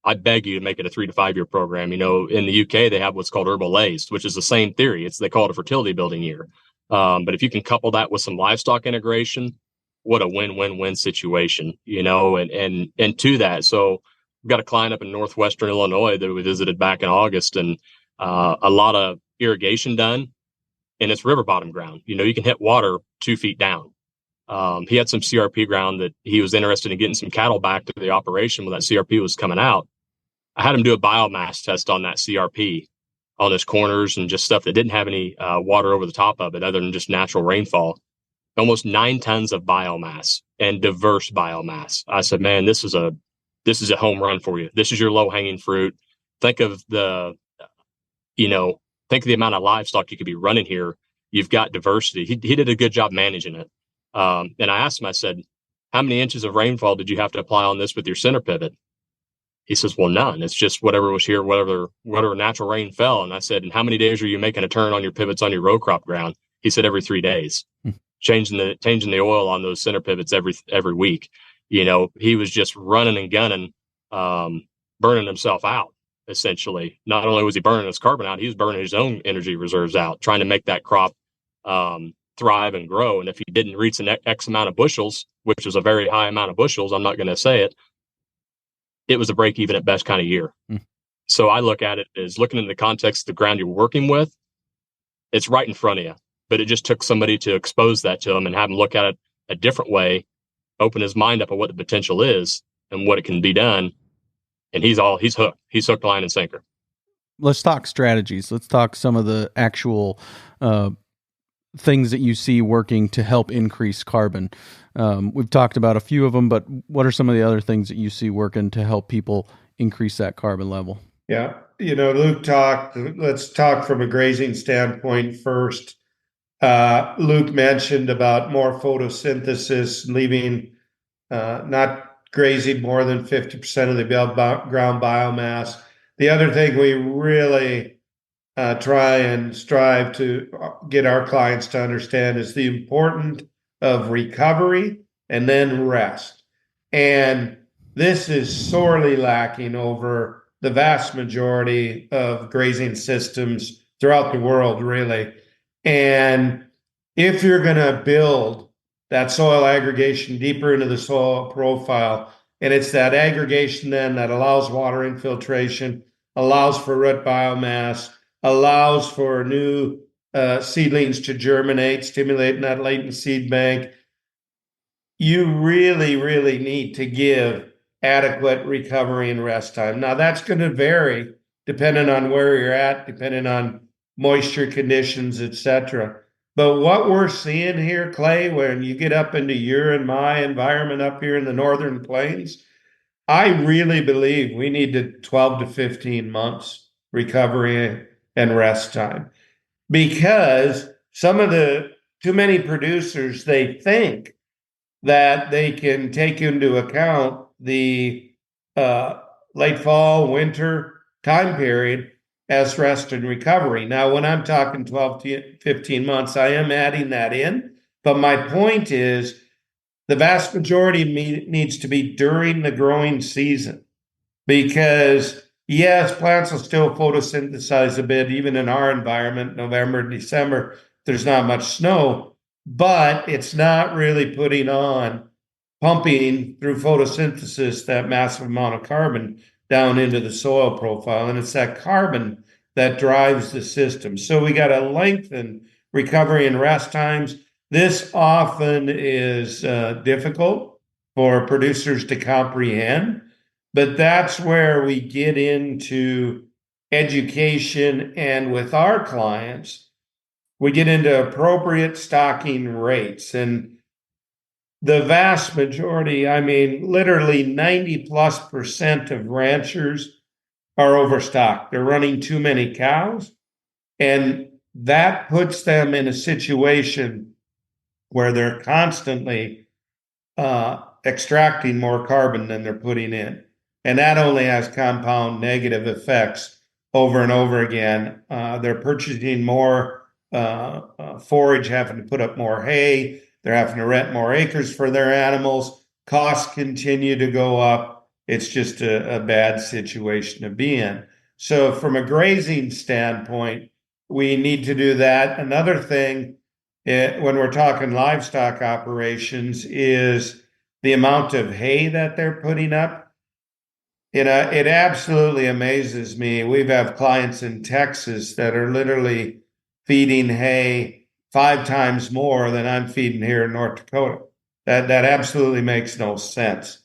S4: I beg you to make it a 3 to 5 year program. In the UK, they have what's called herbal lays, which is the same theory. They call it a fertility building year. But if you can couple that with some livestock integration, what a win-win-win situation, and to that. So we've got a client up in northwestern Illinois that we visited back in August, and a lot of irrigation done, and it's river bottom ground. You can hit water 2 feet down. He had some CRP ground that he was interested in getting some cattle back to the operation when that CRP was coming out. I had him do a biomass test on that CRP on his corners and just stuff that didn't have any water over the top of it other than just natural rainfall. Almost 9 tons of biomass and diverse biomass. I said, man, this is a home run for you. This is your low hanging fruit. Think of the amount of livestock you could be running here. You've got diversity. He did a good job managing it. And I asked him, I said, how many inches of rainfall did you have to apply on this with your center pivot? He says, well, none. It's just whatever was here, whatever natural rain fell. And I said, and how many days are you making a turn on your pivots on your row crop ground? He said, every 3 days, changing the oil on those center pivots every week. He was just running and gunning, burning himself out, essentially. Not only was he burning his carbon out, he was burning his own energy reserves out, trying to make that crop thrive and grow. And if he didn't reach an X amount of bushels, which is a very high amount of bushels, I'm not going to say it, it was a break even at best kind of year. So I look at it as looking in the context of the ground you're working with. It's right in front of you, but it just took somebody to expose that to him and have him look at it a different way, open his mind up on what the potential is and what it can be done. And he's hooked. He's hook, line, and sinker.
S1: let's talk strategies. Let's talk some of the actual things that you see working to help increase carbon. We've talked about a few of them, but what are some of the other things that you see working to help people increase that carbon level?
S3: Yeah. Luke talked, let's talk from a grazing standpoint first. Luke mentioned about more photosynthesis, leaving not grazing more than 50% of the ground biomass. The other thing we really try and strive to get our clients to understand is the importance of recovery and then rest. And this is sorely lacking over the vast majority of grazing systems throughout the world, really. And if you're going to build that soil aggregation deeper into the soil profile, and it's that aggregation then that allows water infiltration, allows for root biomass, allows for new seedlings to germinate, stimulating that latent seed bank, you really, really need to give adequate recovery and rest time. Now, that's going to vary depending on where you're at, depending on moisture conditions, etc. But what we're seeing here, Clay, when you get up into your and my environment up here in the Northern Plains, I really believe we need to 12 to 15 months recovery and rest time, because some of the too many producers, they think that they can take into account the late fall, winter time period as rest and recovery. Now, when I'm talking 12 to 15 months, I am adding that in. But my point is the vast majority needs to be during the growing season, because yes, plants will still photosynthesize a bit, even in our environment, November, December, there's not much snow, but it's not really putting on, pumping through photosynthesis that massive amount of carbon down into the soil profile. And it's that carbon that drives the system. So we got to lengthen recovery and rest times. This often is difficult for producers to comprehend, but that's where we get into education. And with our clients, we get into appropriate stocking rates. And the vast majority, I mean, literally 90+% of ranchers are overstocked. They're running too many cows. And that puts them in a situation where they're constantly extracting more carbon than they're putting in. And that only has compound negative effects over and over again. They're purchasing more forage, having to put up more hay. They're having to rent more acres for their animals. Costs continue to go up. It's just a bad situation to be in. So from a grazing standpoint, we need to do that. Another thing, when we're talking livestock operations, is the amount of hay that they're putting up. It absolutely amazes me. We have clients in Texas that are literally feeding hay 5 times more than I'm feeding here in North Dakota. That absolutely makes no sense.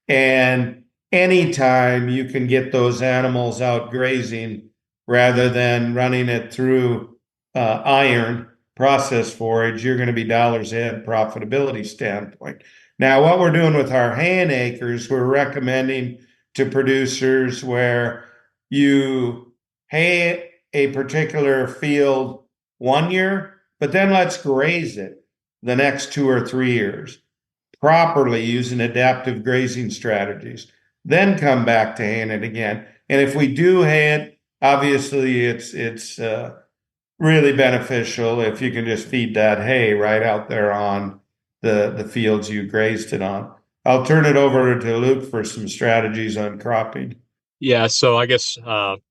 S3: And anytime you can get those animals out grazing rather than running it through iron processed forage, you're going to be dollars ahead profitability standpoint. Now, what we're doing with our hay and acres, we're recommending to producers where you hay a particular field 1 year, but then let's graze it the next 2 or 3 years properly using adaptive grazing strategies. Then come back to haying it again. And if we do hay it, obviously it's really beneficial if you can just feed that hay right out there on the fields you grazed it on. I'll turn it over to Luke for some strategies on cropping.
S4: Yeah, so I guess,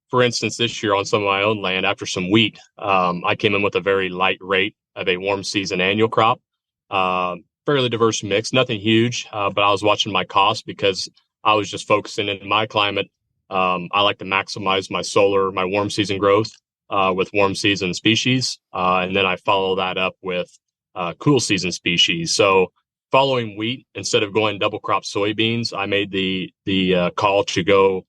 S4: for instance, this year on some of my own land, after some wheat, I came in with a very light rate of a warm season annual crop. Fairly diverse mix, nothing huge, but I was watching my costs because I was just focusing in my climate. I like to maximize my warm season growth with warm season species, and then I follow that up with cool season species. So following wheat, instead of going double crop soybeans, I made the call to go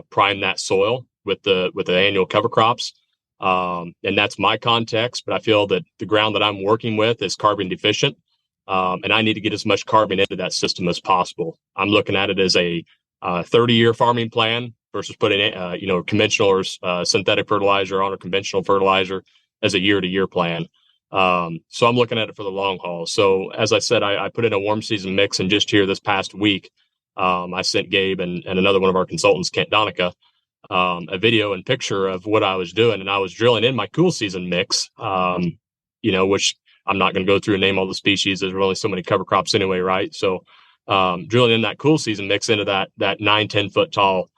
S4: prime that soil with the annual cover crops. And that's my context, but I feel that the ground that I'm working with is carbon deficient. And I need to get as much carbon into that system as possible. I'm looking at it as a 30-year farming plan versus putting, conventional or synthetic fertilizer on or conventional fertilizer as a year-to-year plan. So I'm looking at it for the long haul. So as I said, I put in a warm season mix, and just here this past week, I sent Gabe and another one of our consultants, Kent Donica, a video and picture of what I was doing. And I was drilling in my cool season mix, which I'm not going to go through and name all the species. There's only so many cover crops anyway, right? So drilling in that cool season mix into that 9-10 foot tall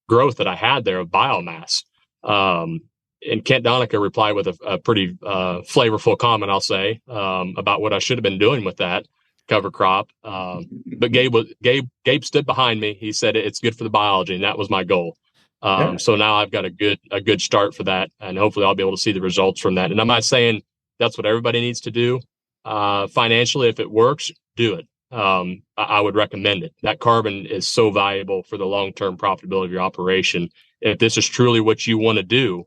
S4: growth that I had there of biomass. And Kent Donica replied with a pretty flavorful comment, I'll say, about what I should have been doing with that cover crop. But Gabe stood behind me. He said it's good for the biology, and that was my goal. So now I've got a good start for that, and hopefully I'll be able to see the results from that. And I'm not saying that's what everybody needs to do. Financially, if it works, do it. I would recommend it. That carbon is so valuable for the long-term profitability of your operation. If this is truly what you want to do,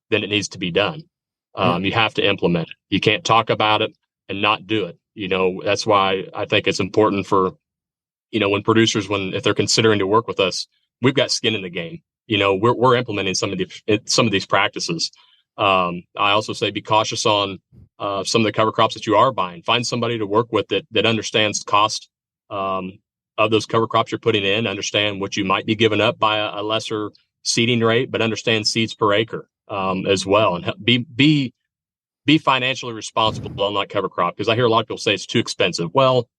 S4: then it needs to be done. You have to implement it. You can't talk about it and not do it. That's why I think it's important for, when producers, if they're considering to work with us, we've got skin in the game. We're implementing some of these practices. I also say be cautious on some of the cover crops that you are buying. Find somebody to work with that understands the cost of those cover crops you're putting in, understand what you might be giving up by a lesser seeding rate, but understand seeds per acre as well, and be financially responsible on that cover crop, because I hear a lot of people say it's too expensive. Well,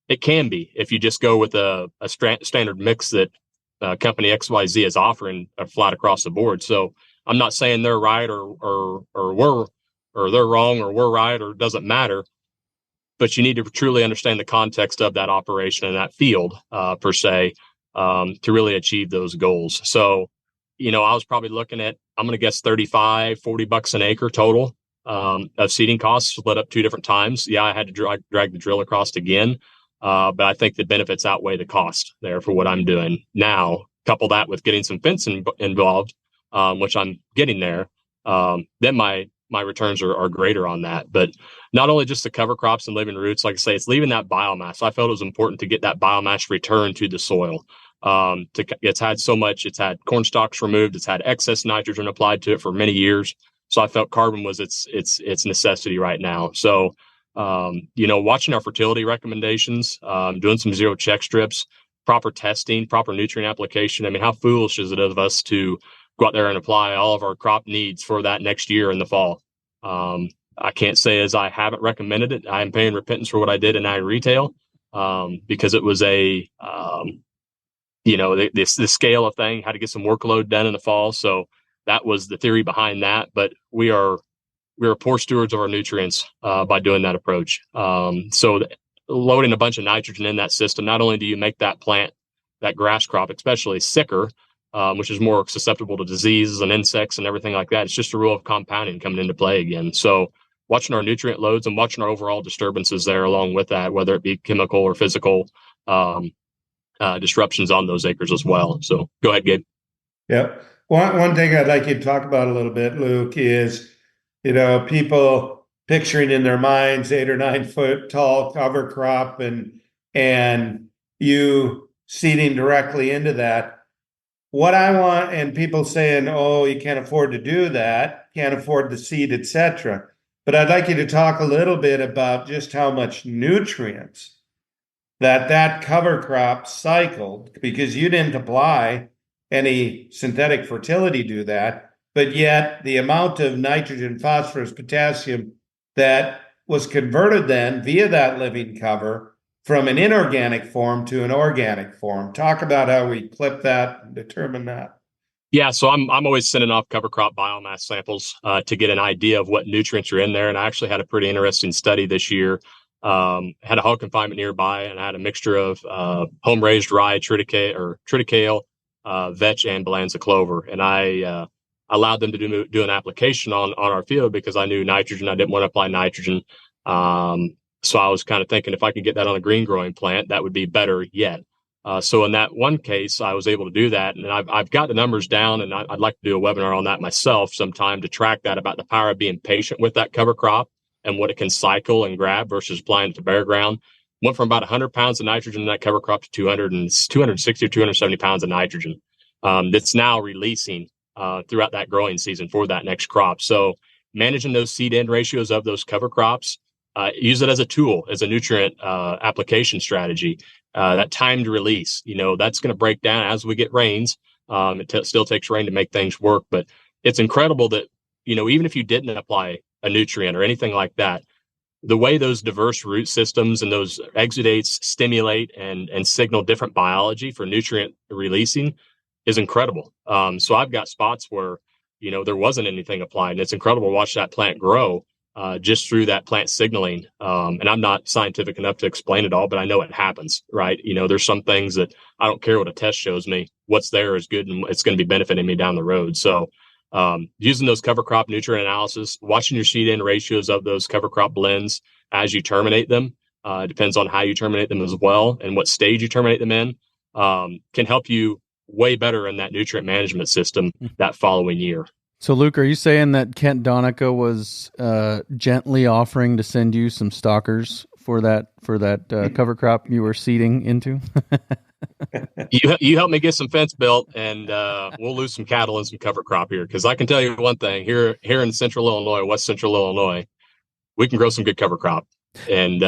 S4: it can be if you just go with a standard mix that company XYZ is offering flat across the board. So I'm not saying they're right or they're wrong or we're right, or it doesn't matter, but you need to truly understand the context of that operation and that field per se to really achieve those goals. So, I was probably looking at, I'm going to guess $35-40 an acre total of seeding costs split up 2 different times. Yeah, I had to drag the drill across again, but I think the benefits outweigh the cost there for what I'm doing now. Couple that with getting some fencing involved, which I'm getting there, then my returns are greater on that. But not only just the cover crops and living roots, like I say, it's leaving that biomass. I felt it was important to get that biomass returned to the soil. It's had corn stalks removed. It's had excess nitrogen applied to it for many years. So I felt carbon was its necessity right now. So, watching our fertility recommendations, doing some zero check strips, proper testing, proper nutrient application. I mean, how foolish is it of us to go out there and apply all of our crop needs for that next year in the fall? I can't say as I haven't recommended it. I am paying repentance for what I did in ag retail because it was the scale of thing, had to get some workload done in the fall. So that was the theory behind that. But we are poor stewards of our nutrients by doing that approach. So loading a bunch of nitrogen in that system, not only do you make that plant, that grass crop, especially sicker, which is more susceptible to diseases and insects and everything like that. It's just a rule of compounding coming into play again. So watching our nutrient loads and watching our overall disturbances there along with that, whether it be chemical or physical disruptions on those acres as well. So go ahead, Gabe.
S3: Yep. One thing I'd like you to talk about a little bit, Luke, is, people picturing in their minds 8 or 9 foot tall cover crop and you seeding directly into that. What I want, and people saying, oh, you can't afford to do that, can't afford the seed, etc. But I'd like you to talk a little bit about just how much nutrients that cover crop cycled, because you didn't apply any synthetic fertility to that, but yet the amount of nitrogen, phosphorus, potassium that was converted then via that living cover from an inorganic form to an organic form. Talk about how we clip that and determine that.
S4: Yeah, so I'm always sending off cover crop biomass samples to get an idea of what nutrients are in there. And I actually had a pretty interesting study this year. Had a hog confinement nearby, and I had a mixture of home-raised rye, triticale, vetch, and Balanza clover. And I allowed them to do an application on our field because I knew nitrogen. I didn't want to apply nitrogen. So I was kind of thinking if I could get that on a green growing plant, that would be better yet. So in that one case, I was able to do that, and I've got the numbers down, and I'd like to do a webinar on that myself sometime to track that, about the power of being patient with that cover crop and what it can cycle and grab versus applying it to bare ground. Went from about 100 pounds of nitrogen in that cover crop to 260 or 270 pounds of nitrogen that's now releasing throughout that growing season for that next crop. So managing those seed end ratios of those cover crops, use it as a tool, as a nutrient application strategy. That timed release, that's going to break down as we get rains. It still takes rain to make things work, but it's incredible that, even if you didn't apply a nutrient or anything like that, the way those diverse root systems and those exudates stimulate and signal different biology for nutrient releasing is incredible. So I've got spots where, there wasn't anything applied, and it's incredible to watch that plant grow just through that plant signaling. And I'm not scientific enough to explain it all, but I know it happens, right? There's some things that I don't care what a test shows me. What's there is good, and it's going to be benefiting me down the road. So using those cover crop nutrient analysis, watching your seed end ratios of those cover crop blends as you terminate them, depends on how you terminate them as well and what stage you terminate them in, can help you way better in that nutrient management system that following year.
S1: So, Luke, are you saying that Kent Donica was gently offering to send you some stalkers for that cover crop you were seeding into?
S4: You help me get some fence built, and we'll lose some cattle and some cover crop here. Because I can tell you one thing: here in Central Illinois, West Central Illinois, we can grow some good cover crop, and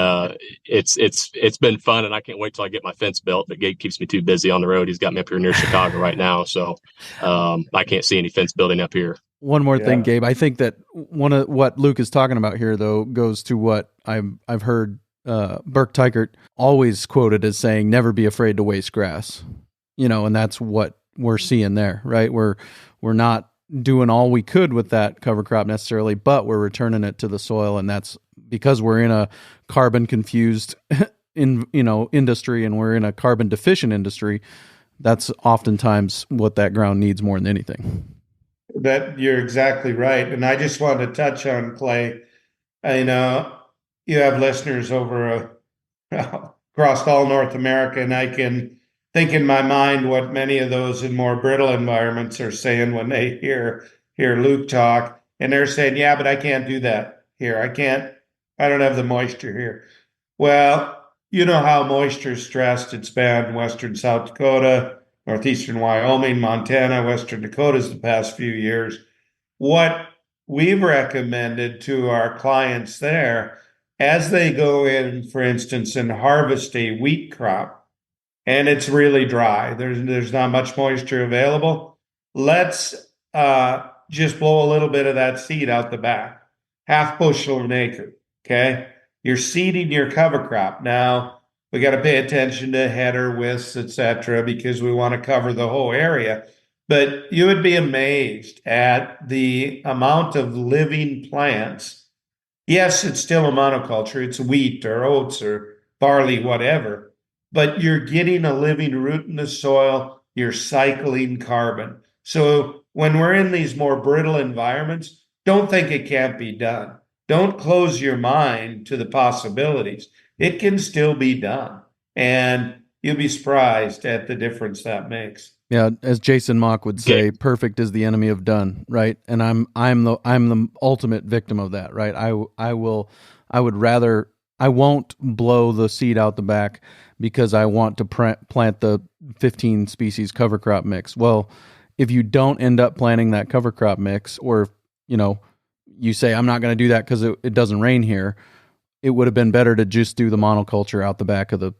S4: it's been fun. And I can't wait till I get my fence built. But Gabe keeps me too busy on the road. He's got me up here near Chicago right now, so I can't see any fence building up here.
S1: One more thing, Gabe. I think that one of what Luke is talking about here, though, goes to what I've heard Burke Teichert always quoted as saying, "Never be afraid to waste grass." And that's what we're seeing there, right? We're not doing all we could with that cover crop necessarily, but we're returning it to the soil, and that's because we're in a carbon confused industry, and we're in a carbon deficient industry. That's oftentimes what that ground needs more than anything.
S3: That you're exactly right. And I just wanted to touch on, Clay, you have listeners over across all North America, and I can think in my mind what many of those in more brittle environments are saying when they hear Luke talk, and they're saying, yeah, but I can't do that here. I don't have the moisture here. Well, you know how moisture stressed it's been in Western South Dakota, Northeastern Wyoming, Montana, Western Dakotas the past few years. What we've recommended to our clients there, as they go in, for instance, and harvest a wheat crop, and it's really dry, there's not much moisture available, let's just blow a little bit of that seed out the back, half bushel an acre, okay? You're seeding your cover crop. Now, we got to pay attention to header widths, etc., because we want to cover the whole area. But you would be amazed at the amount of living plants. Yes, it's still a monoculture. It's wheat or oats or barley, whatever. But you're getting a living root in the soil. You're cycling carbon. So when we're in these more brittle environments, don't think it can't be done. Don't close your mind to the possibilities. It can still be done, and you'll be surprised at the difference that makes.
S1: Yeah, as Jason Mock would say, perfect is the enemy of done, right? And I'm the ultimate victim of that, right? I won't blow the seed out the back because I want to plant the 15 species cover crop mix. Well, if you don't end up planting that cover crop mix, or you say I'm not going to do that because it doesn't rain here, it would have been better to just do the monoculture out the back of the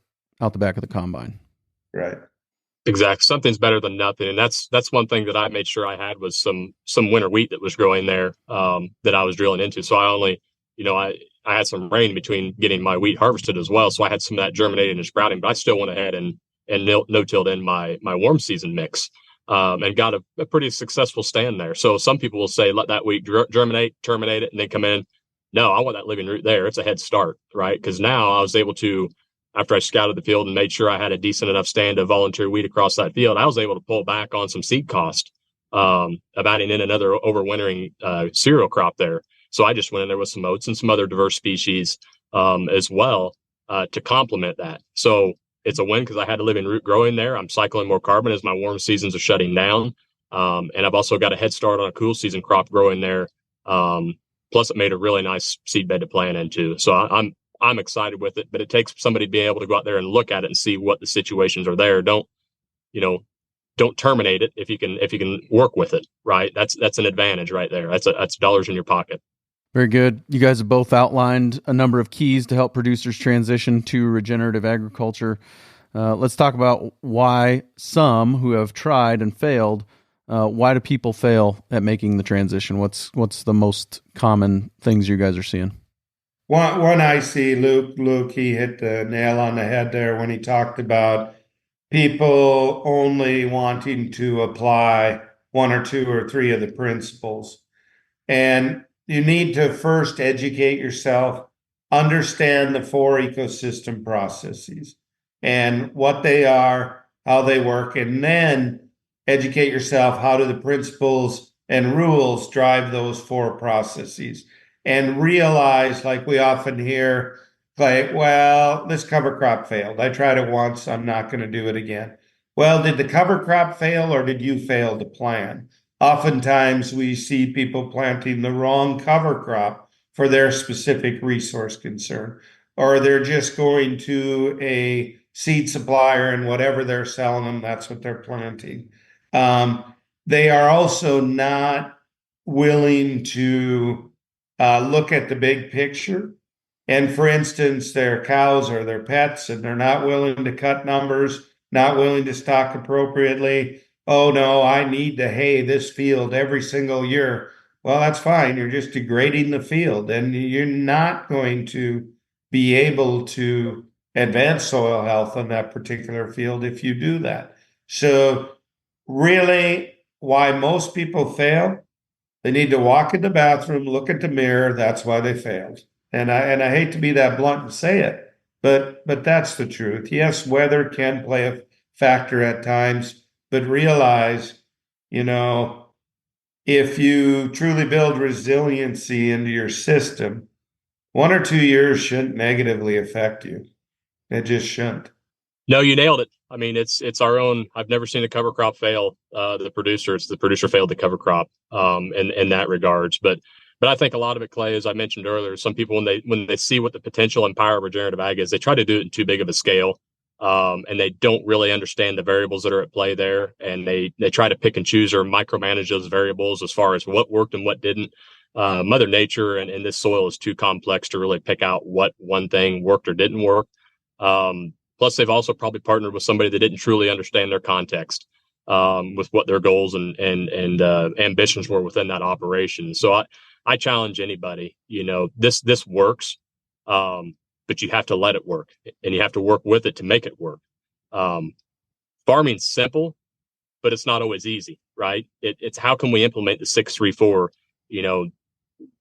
S1: combine.
S3: Right.
S4: Exactly. Something's better than nothing. And that's one thing that I made sure I had was some winter wheat that was growing there that I was drilling into. So I only, I had some rain between getting my wheat harvested as well. So I had some of that germinating and sprouting, but I still went ahead and no-tilled in my warm season mix and got a pretty successful stand there. So some people will say, let that wheat germinate, terminate it, and then come in. No, I want that living root there. It's a head start, right? Because now I was able to, after I scouted the field and made sure I had a decent enough stand of voluntary wheat across that field, I was able to pull back on some seed cost of adding in another overwintering cereal crop there. So I just went in there with some oats and some other diverse species as well to complement that. So it's a win because I had to live in root growing there. I'm cycling more carbon as my warm seasons are shutting down. And I've also got a head start on a cool season crop growing there. Plus it made a really nice seed bed to plant into. So I'm excited with it, but it takes somebody to be able to go out there and look at it and see what the situations are there. Don't terminate it if you can work with it, right? That's an advantage right there. That's dollars in your pocket.
S1: Very good. You guys have both outlined a number of keys to help producers transition to regenerative agriculture. Let's talk about why some who have tried and failed, why do people fail at making the transition? What's the most common things you guys are seeing?
S3: One I see, Luke, he hit the nail on the head there when he talked about people only wanting to apply one or two or three of the principles. And you need to first educate yourself, understand the 4 ecosystem processes and what they are, how they work, and then educate yourself how do the principles and rules drive those 4 processes. And realize, like we often hear, like, well, this cover crop failed. I tried it once, I'm not going to do it again. Well, did the cover crop fail or did you fail to plan? Oftentimes we see people planting the wrong cover crop for their specific resource concern, or they're just going to a seed supplier and whatever they're selling them, that's what they're planting. They are also not willing to look at the big picture. And for instance, their cows or their pets, and they're not willing to cut numbers, not willing to stock appropriately. Oh no, I need to hay this field every single year. Well, that's fine. You're just degrading the field, and you're not going to be able to advance soil health on that particular field if you do that. So really, why most people fail, they need to walk in the bathroom, look at the mirror. That's why they failed. And I hate to be that blunt and say it, but that's the truth. Yes, weather can play a factor at times, but realize, if you truly build resiliency into your system, 1 or 2 years shouldn't negatively affect you. It just shouldn't.
S4: No, you nailed it. I mean, it's our own. I've never seen a cover crop fail. The producer failed the cover crop in that regards. But I think a lot of it, Clay, as I mentioned earlier, some people when they see what the potential and power of regenerative ag is, they try to do it in too big of a scale, and they don't really understand the variables that are at play there, and they try to pick and choose or micromanage those variables as far as what worked and what didn't. Mother Nature and this soil is too complex to really pick out what one thing worked or didn't work. Plus, they've also probably partnered with somebody that didn't truly understand their context with what their goals and ambitions were within that operation. So I challenge anybody. This works, but you have to let it work, and you have to work with it to make it work. Farming's simple, but it's not always easy, right? It's how can we implement the 6-3-4?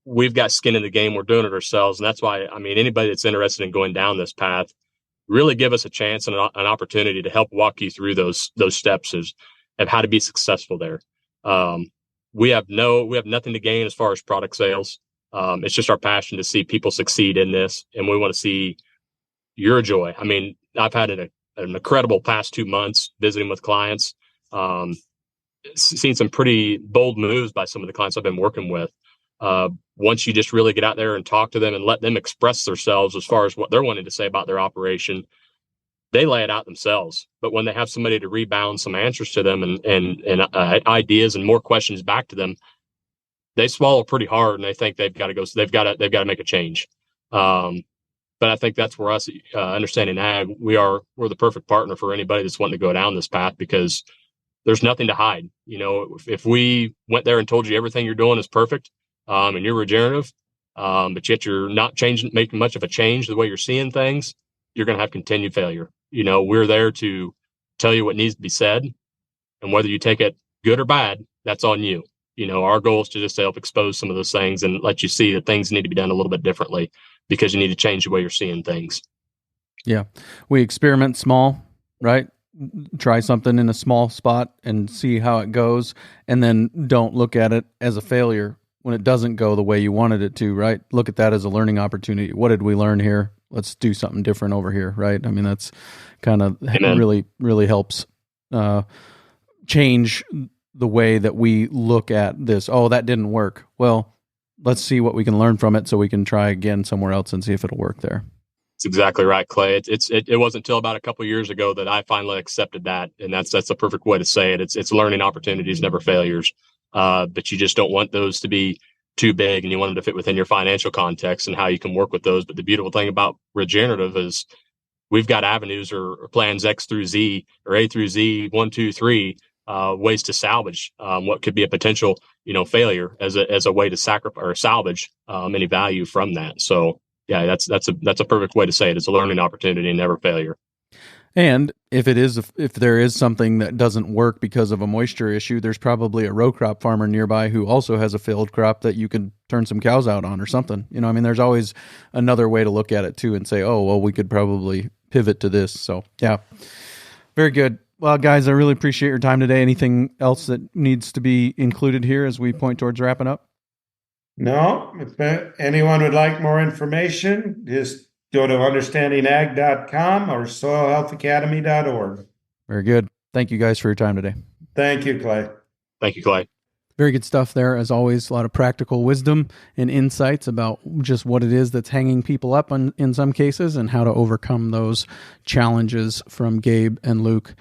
S4: We've got skin in the game. We're doing it ourselves, and that's why anybody that's interested in going down this path, really give us a chance and an opportunity to help walk you through those steps of how to be successful there. We have nothing to gain as far as product sales. It's just our passion to see people succeed in this, and we want to see your joy. I've had an incredible past 2 months visiting with clients, seen some pretty bold moves by some of the clients I've been working with. Once you just really get out there and talk to them and let them express themselves as far as what they're wanting to say about their operation, they lay it out themselves. But when they have somebody to rebound some answers to them and ideas and more questions back to them, they swallow pretty hard and they think they've got to make a change. But I think that's where us, understanding ag, we're the perfect partner for anybody that's wanting to go down this path, because there's nothing to hide. If we went there and told you everything you're doing is perfect, and you're regenerative, but yet you're not making much of a change the way you're seeing things, you're going to have continued failure. We're there to tell you what needs to be said, and whether you take it good or bad, that's on you. Our goal is to just help expose some of those things and let you see that things need to be done a little bit differently, because you need to change the way you're seeing things. Yeah.
S1: We experiment small, right? Try something in a small spot and see how it goes, and then don't look at it as a failure when it doesn't go the way you wanted it to, right? Look at that as a learning opportunity. What did we learn here? Let's do something different over here, right? I mean, that's kind of really, really helps change the way that we look at this. Oh, that didn't work. Well, let's see what we can learn from it so we can try again somewhere else and see if it'll work there.
S4: That's exactly right, Clay. It wasn't until about a couple of years ago that I finally accepted that, and that's a perfect way to say it. It's learning opportunities, never failures. But you just don't want those to be too big, and you want them to fit within your financial context and how you can work with those. But the beautiful thing about regenerative is we've got avenues or plans X through Z or A through Z, 1, 2, 3, ways to salvage what could be a potential, failure as a way to sacrifice or salvage any value from that. So yeah, that's a perfect way to say it. It's a learning opportunity, never failure.
S1: And if there is something that doesn't work because of a moisture issue, there's probably a row crop farmer nearby who also has a failed crop that you can turn some cows out on or something. There's always another way to look at it too and say, oh, well, we could probably pivot to this. So yeah, very good. Well, guys, I really appreciate your time today. Anything else that needs to be included here as we point towards wrapping up?
S3: No, if anyone would like more information, just go to understandingag.com or soilhealthacademy.org.
S1: Very good. Thank you guys for your time today.
S3: Thank you, Clay.
S4: Thank you, Clay.
S1: Very good stuff there. As always, a lot of practical wisdom and insights about just what it is that's hanging people up in some cases and how to overcome those challenges from Gabe and Luke.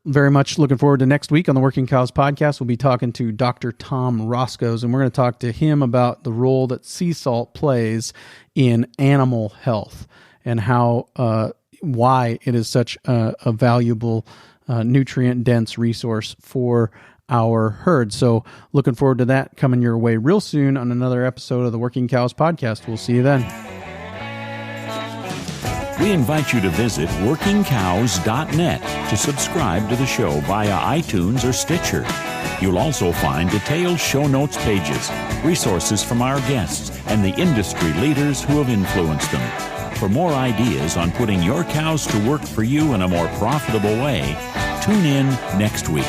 S1: Very much looking forward to next week on the Working Cows podcast. We'll be talking to Dr. Tom Roscoes, and we're going to talk to him about the role that sea salt plays in animal health and how why it is such a valuable nutrient-dense resource for our herd. So looking forward to that coming your way real soon on another episode of the Working Cows podcast. We'll see you then.
S2: We invite you to visit workingcows.net to subscribe to the show via iTunes or Stitcher. You'll also find detailed show notes pages, resources from our guests, and the industry leaders who have influenced them. For more ideas on putting your cows to work for you in a more profitable way, tune in next week.